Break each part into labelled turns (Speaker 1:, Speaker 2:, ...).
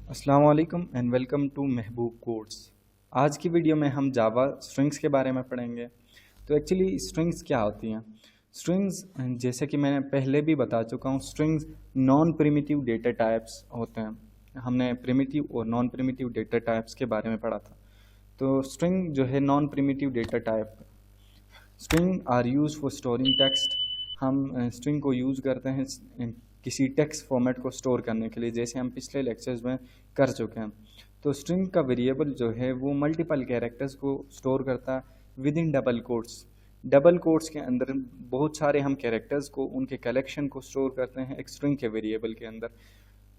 Speaker 1: अस्सलाम वालेकुम and welcome to Mehboob codes. आज की वीडियो में हम जावा स्ट्रिंग्स के बारे में पढ़ेंगे। तो एक्चुअली स्ट्रिंग्स क्या होती हैं? स्ट्रिंग्स जैसे कि मैंने पहले भी बता चुका हूँ, strings non primitive data types होते हैं। हमने प्रिमिटिव और नॉन प्रिमिटिव डेटा टाइप्स के बारे में पढ़ा था। तो स्ट्रिंग जो है non primitive data type. String are use for storing text. हम स्ट्रिंग को यूज़ करते हैं किसी टेक्स्ट फॉर्मेट को स्टोर करने के लिए, जैसे हम पिछले लेक्चर्स में कर चुके हैं। तो स्ट्रिंग का वेरिएबल जो है वो मल्टीपल कैरेक्टर्स को स्टोर करता है with in double quotes. Double quotes के अंदर बहुत सारे हम कैरेक्टर्स को, उनके कलेक्शन को स्टोर करते हैं एक स्ट्रिंग के वेरिएबल के अंदर।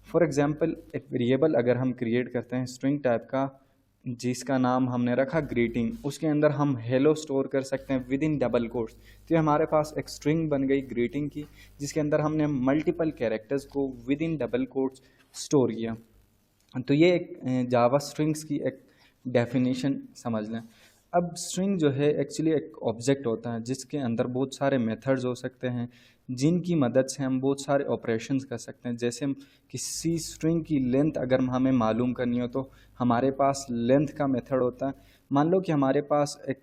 Speaker 1: फॉर एग्जांपल, एक वेरिएबल अगर हम क्रिएट करते हैं स्ट्रिंग टाइप का, जिसका नाम हमने रखा ग्रीटिंग, उसके अंदर हम हेलो स्टोर कर सकते हैं विद इन डबल कोट्स। तो ये हमारे पास एक स्ट्रिंग बन गई ग्रीटिंग की, जिसके अंदर हमने मल्टीपल कैरेक्टर्स को with in double quotes store किया। तो ये एक जावा स्ट्रिंग्स की एक डेफिनेशन समझ लें। अब स्ट्रिंग जो है एक्चुअली एक ऑब्जेक्ट होता है जिसके अंदर बहुत सारे मेथड्स हो सकते हैं, जिनकी मदद से हम बहुत सारे ऑपरेशंस कर सकते हैं। जैसे हम किसी स्ट्रिंग की लेंथ अगर हमें मालूम करनी हो तो हमारे पास लेंथ का मेथड होता है। मान लो कि हमारे पास एक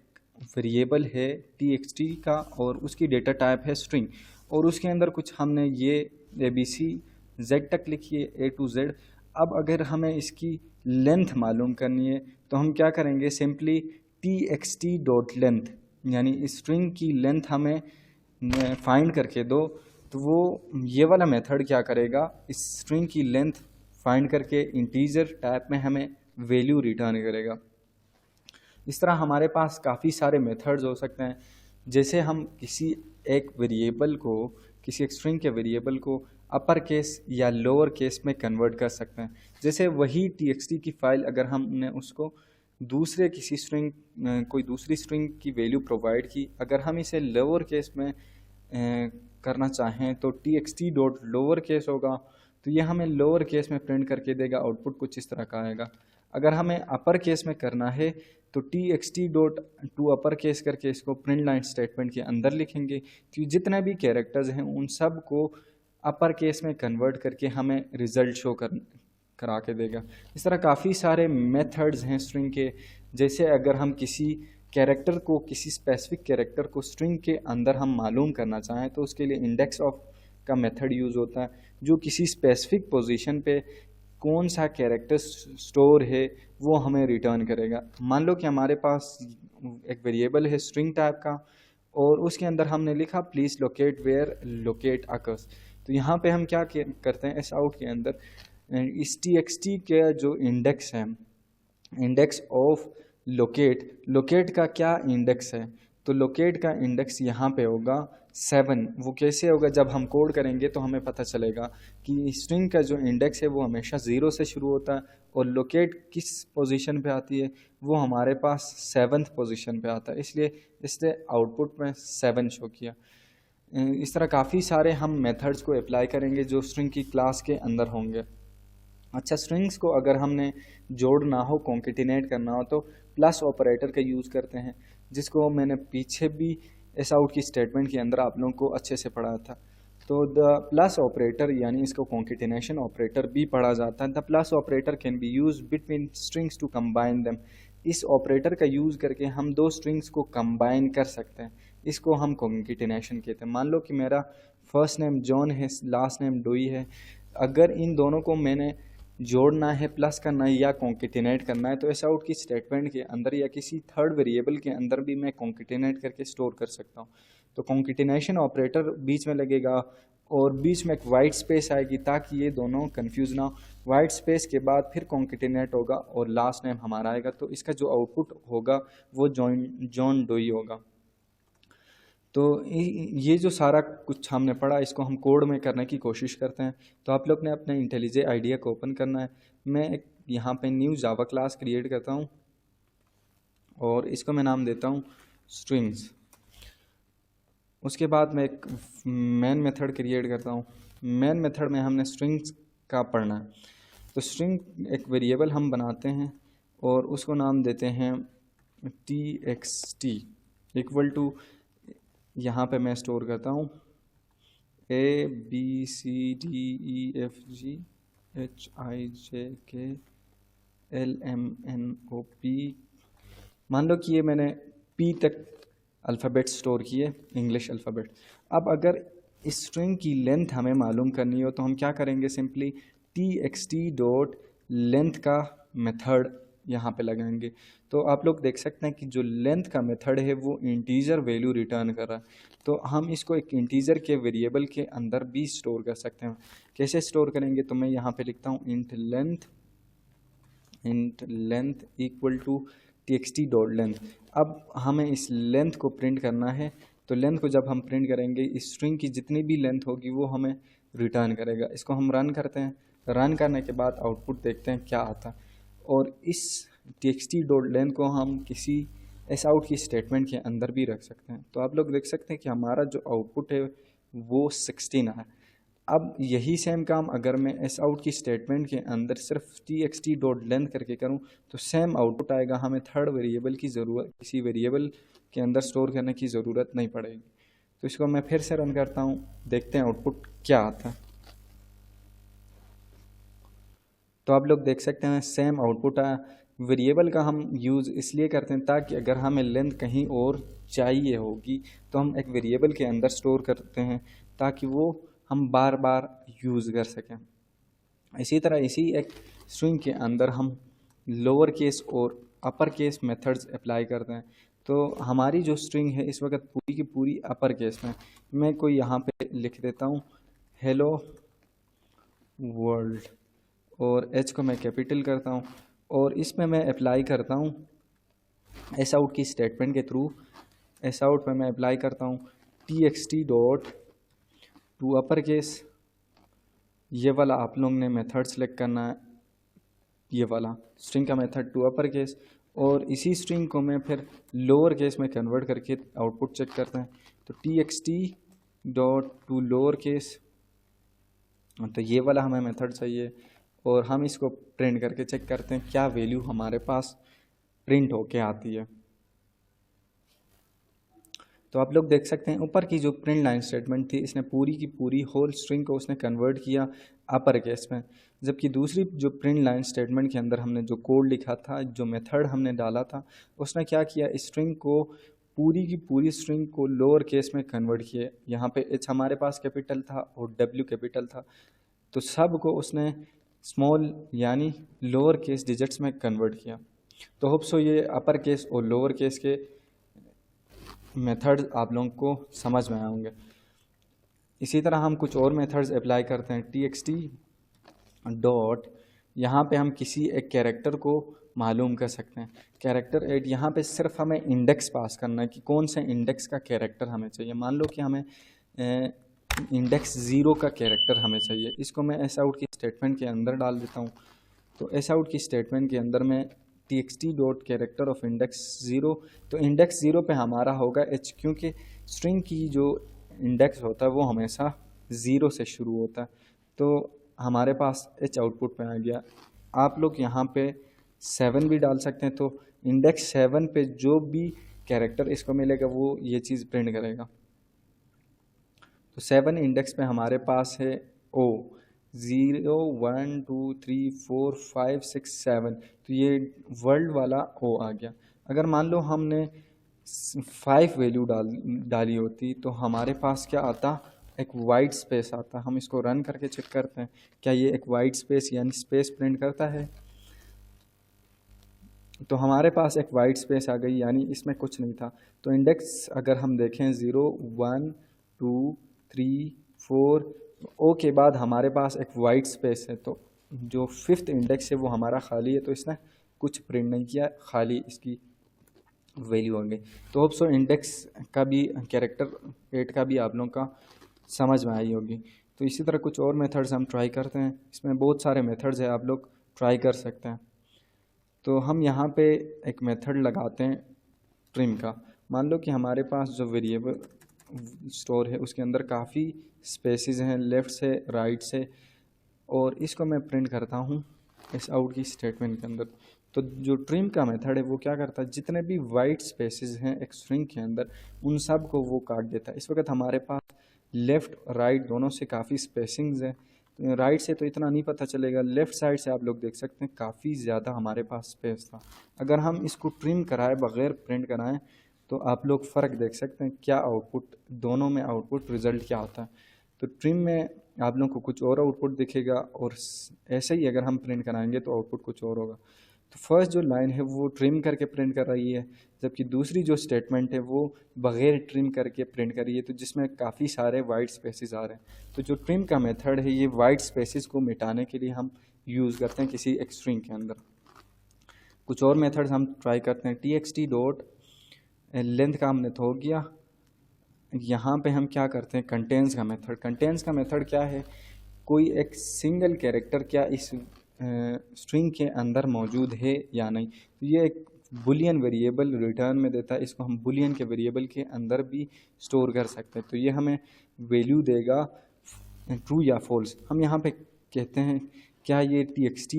Speaker 1: वेरिएबल है txt का और उसकी डेटा टाइप है स्ट्रिंग, और उसके अंदर कुछ हमने ये ABC Z तक लिखी है, A to Z। अब अगर हमें इसकी लेंथ मालूम करनी है तो हम क्या करेंगे, सिंपली txt.length, यानी इस स्ट्रिंग की लेंथ हमें फाइंड करके दो, तो वो ये वाला मेथड क्या करेगा, इस स्ट्रिंग की लेंथ फाइंड करके इंटीजर टाइप में हमें वैल्यू रिटर्न करेगा। इस तरह हमारे पास काफ़ी सारे मेथड्स हो सकते हैं। जैसे हम किसी एक वेरिएबल को, किसी एक स्ट्रिंग के वेरिएबल को अपर केस या लोअर केस में कन्वर्ट कर सकते हैं। जैसे वही txt की फाइल अगर हमने उसको दूसरे किसी स्ट्रिंग, कोई दूसरी स्ट्रिंग की वैल्यू प्रोवाइड की, अगर हम इसे लोअर केस में करना चाहें तो txt.lower केस होगा, तो ये हमें लोअर केस में प्रिंट करके देगा, आउटपुट कुछ इस तरह का आएगा। अगर हमें अपर केस में करना है तो txt.toUpper केस करके इसको प्रिंट लाइन स्टेटमेंट के अंदर लिखेंगे, तो जितने भी कैरेक्टर्स हैं उन सब को अपर केस में कन्वर्ट करके हमें रिजल्ट शो करा के देगा। इस तरह काफ़ी सारे मेथड्स हैं स्ट्रिंग के। जैसे अगर हम किसी कैरेक्टर को, किसी स्पेसिफिक कैरेक्टर को स्ट्रिंग के अंदर हम मालूम करना चाहें तो उसके लिए इंडेक्स ऑफ का मेथड यूज़ होता है, जो किसी स्पेसिफिक पोजीशन पे कौन सा कैरेक्टर स्टोर है वो हमें रिटर्न करेगा। मान लो कि हमारे पास एक वेरिएबल है स्ट्रिंग टाइप का और उसके अंदर हमने लिखा please locate where locate occurs. तो यहाँ पे हम क्या करते हैं, एस आउट के अंदर इस txt के जो इंडेक्स है, इंडेक्स ऑफ लोकेट का क्या इंडेक्स है, तो लोकेट का इंडेक्स यहाँ पे होगा 7। वो कैसे होगा, जब हम कोड करेंगे तो हमें पता चलेगा कि स्ट्रिंग का जो इंडेक्स है वो हमेशा 0 से शुरू होता है और लोकेट किस पोजीशन पे आती है, वो हमारे पास 7th पोजीशन पे आता है, इसलिए इसने आउटपुट में 7 शो किया। इस तरह काफ़ी सारे हम मेथड्स को अप्लाई करेंगे जो स्ट्रिंग की क्लास के अंदर होंगे। अच्छा, स्ट्रिंग्स को अगर हमने जोड़ना हो, कॉन्केटिनेट करना हो, तो प्लस ऑपरेटर का यूज़ करते हैं, जिसको मैंने पीछे भी एस आउट की स्टेटमेंट के अंदर आप लोगों को अच्छे से पढ़ा था। तो द प्लस ऑपरेटर, यानी इसको कॉन्केटिनेशन ऑपरेटर भी पढ़ा जाता है। The plus operator can be use between strings to combine them. इस ऑपरेटर का यूज़ करके हम दो स्ट्रिंग्स को कंबाइन कर सकते हैं, इसको हम कॉन्केटिनेशन कहते हैं। मान लो कि मेरा फर्स्ट नेम जॉन है, लास्ट नेम डोई है, अगर इन दोनों को मैंने जोड़ना है, प्लस करना है या कॉन्केटिनेट करना है, तो एस आउट की स्टेटमेंट के अंदर या किसी थर्ड वेरिएबल के अंदर भी मैं कॉन्केटिनेट करके स्टोर कर सकता हूँ। तो कॉन्केटिनेशन ऑपरेटर बीच में लगेगा और बीच में एक वाइट स्पेस आएगी ताकि ये दोनों कंफ्यूज ना हो। वाइट स्पेस के बाद फिर कॉन्केटिनेट होगा और लास्ट नेम हमारा आएगा, तो इसका जो आउटपुट होगा वो जॉन डोई होगा। तो ये जो सारा कुछ हमने पढ़ा, इसको हम कोड में करने की कोशिश करते हैं। तो आप लोग ने अपने इंटेलिजे आइडिया को ओपन करना है। मैं एक यहाँ पे न्यू जावा क्लास क्रिएट करता हूँ और इसको मैं नाम देता हूँ स्ट्रिंग्स। उसके बाद मैं एक मेन मेथड क्रिएट करता हूँ। मेन मेथड में हमने स्ट्रिंग्स का पढ़ना है। तो स्ट्रिंग एक वेरिएबल हम बनाते हैं और उसको नाम देते हैं txt इक्वल टू, यहाँ पे मैं स्टोर करता हूँ ABCDEFGHIJKLMNOP। मान लो कि ये मैंने P तक अल्फ़ाबेट स्टोर किए, इंग्लिश अल्फ़ाबेट। अब अगर इस स्ट्रिंग की लेंथ हमें मालूम करनी हो तो हम क्या करेंगे, सिंपली txt.लेंथ का मेथड यहाँ पे लगाएंगे। तो आप लोग देख सकते हैं कि जो लेंथ का मेथड है वो इंटीजर वैल्यू रिटर्न कर रहा है। तो हम इसको एक इंटीजर के वेरिएबल के अंदर भी स्टोर कर सकते हैं। कैसे स्टोर करेंगे, तो मैं यहाँ पे लिखता हूँ इंट लेंथ इक्वल टू txt.लेंथ। अब हमें इस लेंथ को प्रिंट करना है, तो लेंथ को जब हम प्रिंट करेंगे इस स्ट्रिंग की जितनी भी लेंथ होगी वो हमें रिटर्न करेगा। इसको हम रन करते हैं। रन करने के बाद आउटपुट देखते हैं क्या आता है। और इस txt.लेंथ को हम किसी एस आउट की स्टेटमेंट के अंदर भी रख सकते हैं। तो आप लोग देख सकते हैं कि हमारा जो आउटपुट है वो 16 है। अब यही सेम काम अगर मैं एस आउट की स्टेटमेंट के अंदर सिर्फ txt.लेंथ करके करूं तो सेम आउटपुट आएगा। हमें थर्ड वेरिएबल की ज़रूरत, किसी वेरिएबल के अंदर स्टोर करने की ज़रूरत नहीं पड़ेगी। तो इसको मैं फिर से रन करता हूं, देखते हैं आउटपुट क्या आता है। तो आप लोग देख सकते हैं सेम आउटपुट आया। वेरिएबल का हम यूज़ इसलिए करते हैं ताकि अगर हमें लेंथ कहीं और चाहिए होगी तो हम एक वेरिएबल के अंदर स्टोर करते हैं ताकि वो हम बार बार यूज़ कर सकें। इसी तरह इसी एक स्ट्रिंग के अंदर हम लोअर केस और अपर केस मेथड्स अप्लाई करते हैं। तो हमारी जो स्ट्रिंग है इस वक्त पूरी की पूरी अपर केस में। मैं कोई यहाँ पे लिख देता हूँ हेलो वर्ल्ड, और एच को मैं कैपिटल करता हूँ, और इसमें मैं अप्लाई करता हूँ एस आउट की स्टेटमेंट के थ्रू। एस आउट में मैं अप्लाई करता हूँ txt.टू केस। ये वाला आप लोग ने मेथड सेलेक्ट करना है, ये वाला स्ट्रिंग का मेथड टू केस, और इसी स्ट्रिंग को मैं फिर लोअर केस में कन्वर्ट करके आउटपुट चेक करते हैं। तो txt.टू तो ये वाला हमें मेथड चाहिए, और हम इसको प्रिंट करके चेक करते हैं क्या वैल्यू हमारे पास प्रिंट होके आती है। तो आप लोग देख सकते हैं ऊपर की जो प्रिंट लाइन स्टेटमेंट थी इसने पूरी की पूरी होल स्ट्रिंग को उसने कन्वर्ट किया अपर केस में, जबकि दूसरी जो प्रिंट लाइन स्टेटमेंट के अंदर हमने जो कोड लिखा था, जो मेथड हमने डाला था, उसने क्या किया, इस स्ट्रिंग को पूरी की पूरी स्ट्रिंग को लोअर केस में कन्वर्ट किया। यहाँ पे एच हमारे पास कैपिटल था और डब्ल्यू कैपिटल था, तो सब को उसने स्मॉल यानी लोअर केस डिजिट्स में कन्वर्ट किया। तो होप सो ये अपर केस और लोअर केस के मेथड्स आप लोगों को समझ में आए होंगे। इसी तरह हम कुछ और मेथड्स अप्लाई करते हैं। txt., यहाँ पे हम किसी एक कैरेक्टर को मालूम कर सकते हैं। कैरेक्टर एड, यहाँ पे सिर्फ हमें इंडेक्स पास करना है कि कौन से इंडेक्स का कैरेक्टर हमें चाहिए। मान लो कि हमें इंडेक्स 0 का कैरेक्टर हमें चाहिए। इसको मैं एस आउट की स्टेटमेंट के अंदर डाल देता हूँ। तो एस आउट की स्टेटमेंट के अंदर मैं txt.कैरेक्टर ऑफ इंडेक्स 0, तो इंडेक्स 0 पे हमारा होगा h, क्योंकि स्ट्रिंग की जो इंडेक्स होता है वो हमेशा 0 से शुरू होता है। तो हमारे पास h आउटपुट पे आ गया। आप लोग यहाँ पे 7 भी डाल सकते हैं, तो इंडेक्स 7 पे जो भी कैरेक्टर इसको मिलेगा वो ये चीज़ प्रिंट करेगा। तो 7 इंडेक्स पे हमारे पास है O, 0 1 2 3 4 5 6 7, तो ये वर्ल्ड वाला O आ गया। अगर मान लो हमने 5 वैल्यू डाली होती तो हमारे पास क्या आता, एक वाइट स्पेस आता। हम इसको रन करके चेक करते हैं क्या ये एक वाइट स्पेस यानी स्पेस प्रिंट करता है। तो हमारे पास एक वाइट स्पेस आ गई, यानी इसमें कुछ नहीं था। तो इंडेक्स अगर हम देखें 0 1 2 3 4, ओ के बाद हमारे पास एक वाइट स्पेस है, तो जो 5th इंडेक्स है वो हमारा खाली है, तो इसने कुछ प्रिंट नहीं किया, खाली इसकी वैल्यू आ गई। तो होप सो इंडेक्स का भी, कैरेक्टर 8 का भी आप लोगों का समझ में आई होगी। तो इसी तरह कुछ और मेथड्स हम ट्राई करते हैं। इसमें बहुत सारे मेथड्स हैं, आप लोग ट्राई कर सकते हैं। तो हम यहाँ पे एक मेथड लगाते हैं ट्रिम का। मान लो कि हमारे पास जो वेरिएबल स्टोर है उसके अंदर काफ़ी स्पेसेस हैं लेफ़्ट से राइट से, और इसको मैं प्रिंट करता हूँ इस आउट की स्टेटमेंट के अंदर। तो जो ट्रिम का मेथड है वो क्या करता है, जितने भी वाइट स्पेसेस हैं एक स्ट्रिंग के अंदर उन सब को वो काट देता है। इस वक्त हमारे पास लेफ़्ट राइट दोनों से काफ़ी स्पेसिंग्स है। तो राइट से तो इतना नहीं पता चलेगा, लेफ़्ट साइड से आप लोग देख सकते हैं काफ़ी ज़्यादा हमारे पास स्पेस था। अगर हम इसको ट्रिम कराएं बग़ैर प्रिंट कराएं तो आप लोग फ़र्क देख सकते हैं क्या आउटपुट, दोनों में आउटपुट रिज़ल्ट क्या होता है। तो ट्रिम में आप लोग को कुछ और आउटपुट दिखेगा और ऐसे ही अगर हम प्रिंट कराएंगे तो आउटपुट कुछ और होगा। तो फर्स्ट जो लाइन है वो ट्रिम करके प्रिंट कर रही है, जबकि दूसरी जो स्टेटमेंट है वो बग़ैर ट्रिम करके प्रिंट कर रही है, तो जिसमें काफ़ी सारे वाइट स्पेसेस आ रहे हैं। तो जो ट्रिम का मेथड है ये वाइट स्पेसेस को मिटाने के लिए हम यूज़ करते हैं किसी एक स्ट्रिंग के अंदर। कुछ और मेथड्स हम ट्राई करते हैं। txt डॉट लेंथ का हमने तो हो गया। यहाँ पे हम क्या करते हैं, कंटेंस का मेथड। कंटेंस का मेथड क्या है, कोई एक सिंगल कैरेक्टर क्या इस स्ट्रिंग के अंदर मौजूद है या नहीं। तो ये एक बुलियन वेरिएबल रिटर्न में देता है, इसको हम बुलियन के वेरिएबल के अंदर भी स्टोर कर सकते हैं। तो ये हमें वैल्यू देगा ट्रू या फॉल्स। हम यहाँ पे कहते हैं क्या ये txt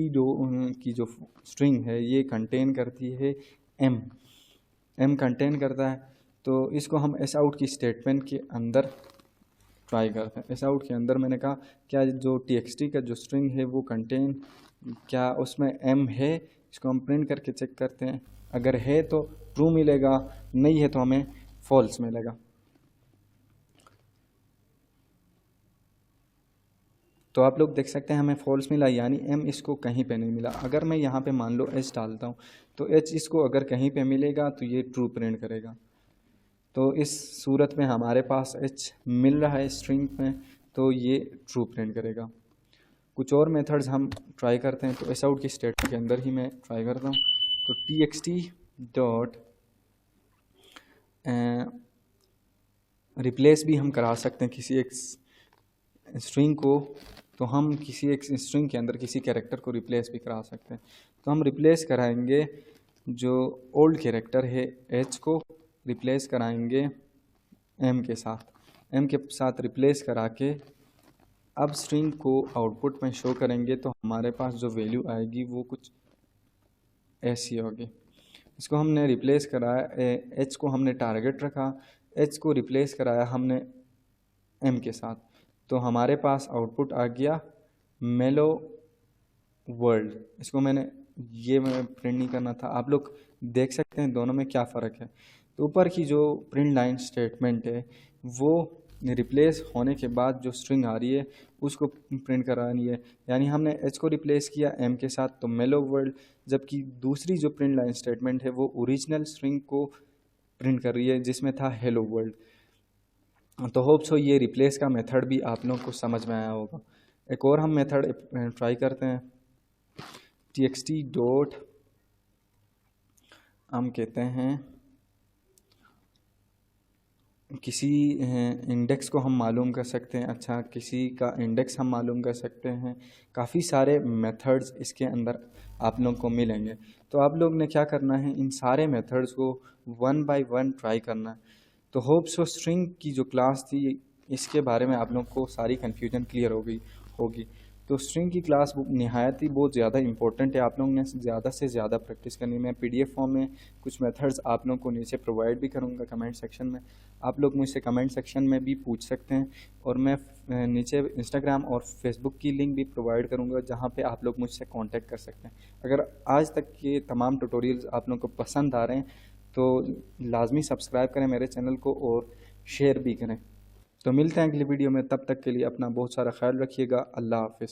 Speaker 1: की जो स्ट्रिंग है ये कंटेन करती है m कंटेन करता है। तो इसको हम एस आउट की स्टेटमेंट के अंदर ट्राई करते हैं। एस आउट के अंदर मैंने कहा क्या जो txt का जो स्ट्रिंग है वो कंटेन क्या उसमें m है, इसको हम प्रिंट करके चेक करते हैं। अगर है तो ट्रू मिलेगा, नहीं है तो हमें फॉल्स मिलेगा। तो आप लोग देख सकते हैं हमें फॉल्स मिला, यानी m इसको कहीं पे नहीं मिला। अगर मैं यहाँ पे मान लो h डालता हूँ तो h इसको अगर कहीं पे मिलेगा तो ये ट्रू प्रिंट करेगा। तो इस सूरत में हमारे पास h मिल रहा है स्ट्रिंग में तो ये ट्रू प्रिंट करेगा। कुछ और मेथड्स हम ट्राई करते हैं। तो एस आउट की स्टेटमेंट के अंदर ही मैं ट्राई करता हूँ। तो txt डॉट रिप्लेस भी हम करा सकते हैं किसी एक स्ट्रिंग को। तो हम किसी एक स्ट्रिंग के अंदर किसी कैरेक्टर को रिप्लेस भी करा सकते हैं। तो हम रिप्लेस कराएंगे जो ओल्ड कैरेक्टर है h को रिप्लेस कराएंगे m के साथ रिप्लेस करा के अब स्ट्रिंग को आउटपुट में शो करेंगे। तो हमारे पास जो वैल्यू आएगी वो कुछ ऐसी होगी। इसको हमने रिप्लेस कराया, h को हमने टारगेट रखा, h को रिप्लेस कराया हमने m के साथ। तो हमारे पास आउटपुट आ गया मेलो वर्ल्ड। इसको मैं प्रिंट नहीं करना था, आप लोग देख सकते हैं दोनों में क्या फ़र्क है। तो ऊपर की जो प्रिंट लाइन स्टेटमेंट है वो रिप्लेस होने के बाद जो स्ट्रिंग आ रही है उसको प्रिंट करानी है, यानी हमने h को रिप्लेस किया m के साथ तो मेलो वर्ल्ड, जबकि दूसरी जो प्रिंट लाइन स्टेटमेंट है वो ओरिजिनल स्ट्रिंग को प्रिंट कर रही है जिसमें था हेलो वर्ल्ड। तो होप सो ये रिप्लेस का मेथड भी आप लोगों को समझ में आया होगा। एक और हम मेथड ट्राई करते हैं। txt डॉट हम कहते हैं किसी इंडेक्स को हम मालूम कर सकते हैं। अच्छा, किसी का इंडेक्स हम मालूम कर सकते हैं। काफ़ी सारे मेथड्स इसके अंदर आप लोग को मिलेंगे। तो आप लोग ने क्या करना है, इन सारे मेथड्स को वन बाय वन ट्राई करना है। तो होप सो स्ट्रिंग की जो क्लास थी इसके बारे में आप लोग को सारी कन्फ्यूजन क्लियर होगी। तो स्ट्रिंग की क्लास नहायत ही बहुत ज़्यादा इंपॉर्टेंट है। आप लोगों ने ज़्यादा से ज़्यादा प्रैक्टिस करनी। मैं PDF फॉर्म में कुछ मेथड्स आप लोगों को नीचे प्रोवाइड भी करूँगा कमेंट सेक्शन में। आप लोग मुझसे कमेंट सेक्शन में भी पूछ सकते हैं और मैं नीचे इंस्टाग्राम और फेसबुक की लिंक भी प्रोवाइड करूँगा जहाँ पे आप लोग मुझसे कांटेक्ट कर सकते हैं। अगर आज तक के तमाम ट्यूटोरियल्स आप लोग को पसंद आ रहे हैं तो लाजमी सब्सक्राइब करें मेरे चैनल को और शेयर भी करें। तो मिलते हैं अगली वीडियो में, तब तक के लिए अपना बहुत सारा ख्याल रखिएगा। अल्लाह हाफिज़।